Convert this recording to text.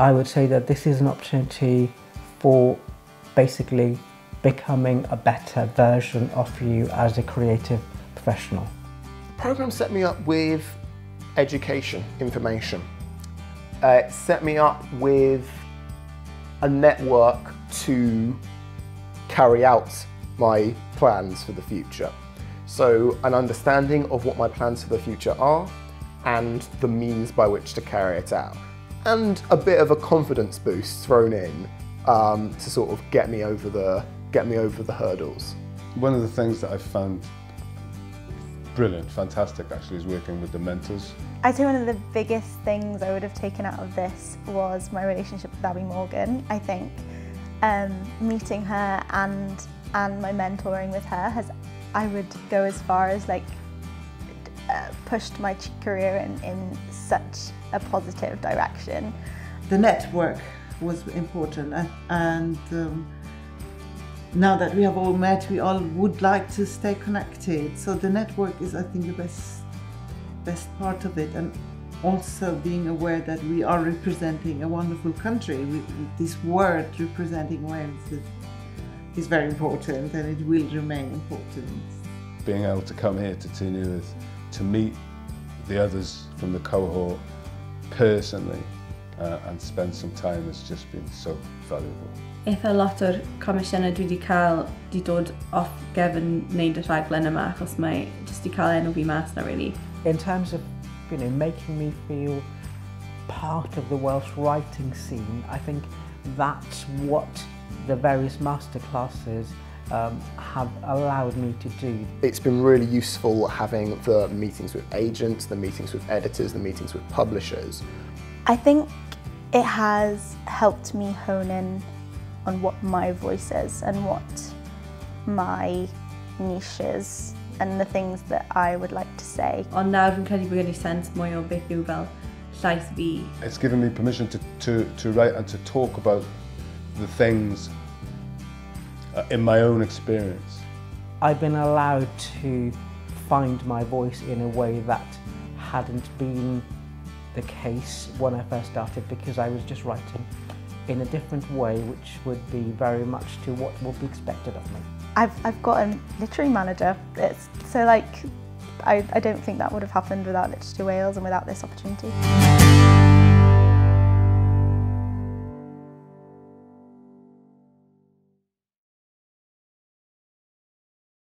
I would say that this is an opportunity for basically becoming a better version of you as a creative professional. The programme set me up with education, information. It set me up with a network to carry out my plans for the future. So an understanding of what my plans for the future are and the means by which to carry it out. And a bit of a confidence boost thrown in to sort of get me over the hurdles. One of the things that I found brilliant, fantastic actually, is working with the mentors. I'd say one of the biggest things I would have taken out of this was my relationship with Abby Morgan. I think meeting her and my mentoring with her I would go as far as pushed my career in such a positive direction. The network was important, and now that we have all met, we all would like to stay connected. So the network is, I think, the best part of it, and also being aware that we are representing a wonderful country. This word representing Wales is very important, and it will remain important. Being able to come here to Tynwydd to meet the others from the cohort personally and spend some time has just been so valuable. Eitha lot o'r comisiynnau dwi wedi cael di dod off gefn wneud y rhaglen yma achos mae jyst di cael enw fi mas na really. In terms of making me feel part of the Welsh writing scene, I think that's what the various masterclasses have allowed me to do. It's been really useful having the meetings with agents, the meetings with editors, the meetings with publishers. I think it has helped me hone in on what my voice is and what my niche is and the things that I would like to say. Ond nawr fi'n credu bod gen i sens mwy o beth yw fel llais fi. It's given me permission to write and to talk about the things in my own experience. I've been allowed to find my voice in a way that hadn't been the case when I first started, because I was just writing in a different way, which would be very much to what would be expected of me. I've got a literary manager, so I don't think that would have happened without Literature Wales and without this opportunity.